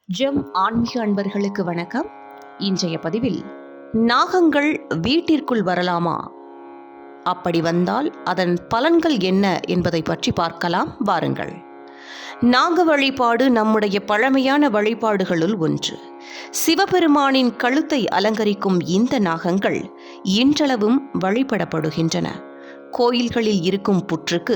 GeM ஆன்மீக அன்பர்களுக்கு வணக்கம். இன்றைய பதிவில் நாகங்கள் வீட்டிற்குள் வரலாமா, அப்படி வந்தால் அதன் பலன்கள் என்ன என்பதை பற்றி பார்க்கலாம். வாருங்கள். நாக வழிபாடு நம்முடைய பழமையான வழிபாடுகளுள் ஒன்று. சிவபெருமானின் கழுத்தை அலங்கரிக்கும் இந்த நாகங்கள் இன்றளவும் வழிபடப்படுகின்றன. கோயில்களில் இருக்கும் புற்றுக்கு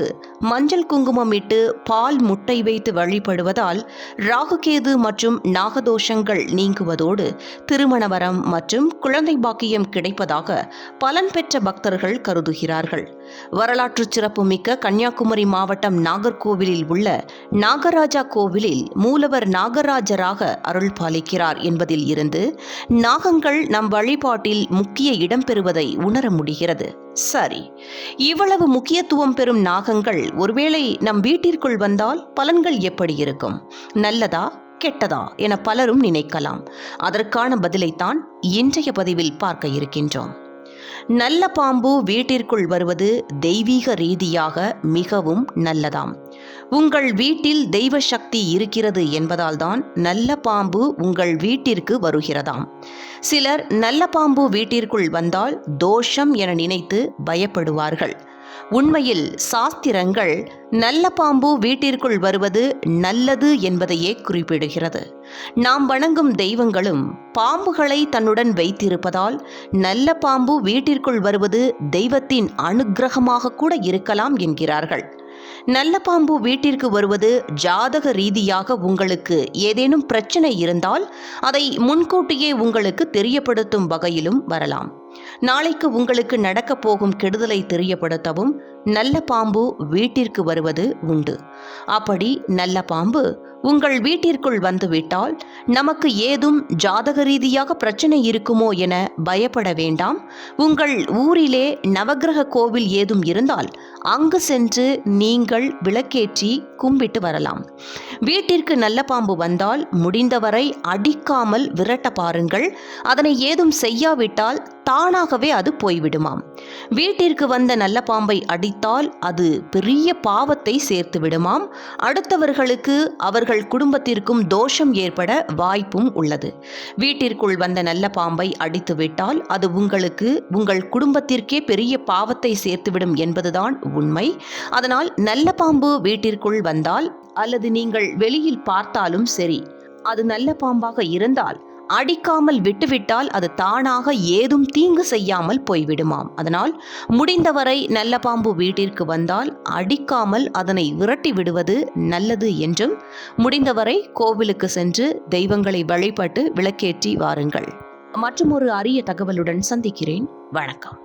மஞ்சள் குங்குமம் இட்டு பால் முட்டை வைத்து வழிபடுவதால் ராகுகேது மற்றும் நாகதோஷங்கள் நீங்குவதோடு திருமண வரம் மற்றும் குழந்தை பாக்கியம் கிடைப்பதாக பலன் பெற்ற பக்தர்கள் கருதுகிறார்கள். வரலாற்று சிறப்புமிக்க கன்னியாகுமரி மாவட்டம் நாகர்கோவிலில் உள்ள நாகராஜா கோவிலில் மூலவர் நாகராஜராக அருள் பாலிக்கிறார் என்பதில் இருந்து நாகங்கள் நம் வழிபாட்டில் முக்கிய இடம் பெறுவதை உணர முடிகிறது. சரி, இவ்வளவு முக்கியத்துவம் பெறும் நாகங்கள் ஒருவேளை நம் வீட்டிற்குள் வந்தால் பலன்கள் எப்படி இருக்கும்? நல்லதா கெட்டதா என பலரும் நினைக்கலாம். அதற்கான பதிலைத்தான் இன்றைய பதிவில் பார்க்க இருக்கின்றோம். நல்ல பாம்பு வீட்டிற்குள் வருவது தெய்வீக ரீதியாக மிகவும் நல்லதாம். உங்கள் வீட்டில் தெய்வ சக்தி இருக்கிறது என்பதால் தான் நல்ல பாம்பு உங்கள் வீட்டிற்கு வருகிறதாம். சிலர் நல்ல பாம்பு வீட்டிற்குள் வந்தால் தோஷம் என நினைத்து பயப்படுவார்கள். உண்மையில் சாஸ்திரங்கள் நல்ல பாம்பு வீட்டிற்குள் வருவது நல்லது என்பதையே குறிப்பிடுகிறது. நாம் வணங்கும் தெய்வங்களும் பாம்புகளை தன்னுடன் வைத்திருப்பதால் நல்ல பாம்பு வீட்டிற்குள் வருவது தெய்வத்தின் அனுக்கிரகமாக கூட இருக்கலாம் என்கிறார்கள். நல்ல பாம்பு வீட்டிற்கு வருவது ஜாதக ரீதியாக உங்களுக்கு ஏதேனும் பிரச்சனை இருந்தால் அதை முன்கூட்டியே உங்களுக்கு தெரியப்படுத்தும் வகையிலும் வரலாம். நாளைக்கு உங்களுக்கு நடக்கப் போகும் கெடுதலை தெரியப்படுத்தவும் நல்ல பாம்பு வீட்டிற்கு வருவது உண்டு. அப்படி நல்ல பாம்பு உங்கள் வீட்டிற்குள் வந்துவிட்டால் நமக்கு ஏதும் ஜாதக ரீதியாக பிரச்சனை இருக்குமோ என பயப்பட வேண்டாம். உங்கள் ஊரிலே நவக்கிரக கோவில் ஏதும் இருந்தால் அங்கு சென்று நீங்கள் விளக்கேற்றி கும்பிட்டு வரலாம். வீட்டிற்கு நல்ல பாம்பு வந்தால் முடிந்தவரை அடிக்காமல் விரட்ட பாருங்கள். அதனை ஏதும் செய்யாவிட்டால் தானாகவே அது போய்விடுமாம். வீட்டிற்கு வந்த நல்ல பாம்பை அடித்தால் அது பெரிய பாவத்தை சேர்த்து விடுமாம். அடுத்தவர்களுக்கு அவர்கள் குடும்பத்திற்கும் தோஷம் ஏற்பட வாய்ப்பும் உள்ளது. வீட்டிற்குள் வந்த நல்ல பாம்பை அடித்து விட்டால் அது உங்களுக்கு உங்கள் குடும்பத்திற்கே பெரிய பாவத்தை சேர்த்துவிடும் என்பதுதான் உண்மை. அதனால் நல்ல பாம்பு வீட்டிற்குள் வந்தால் அல்லது நீங்கள் வெளியில் பார்த்தாலும் சரி, அது நல்ல பாம்பாக இருந்தால் அடிக்காமல் விட்டுவிட்டால் அது தானாக ஏதும் தீங்கு செய்யாமல் போய்விடுமாம். அதனால் முடிந்தவரை நல்ல பாம்பு வீட்டிற்கு வந்தால் அடிக்காமல் அதனை விரட்டி விடுவது நல்லது என்றும், முடிந்தவரை கோவிலுக்கு சென்று தெய்வங்களை வழிபட்டு விளக்கேற்றி வாருங்கள். மற்றும் ஒரு அரிய தகவலுடன் சந்திக்கிறேன். வணக்கம்.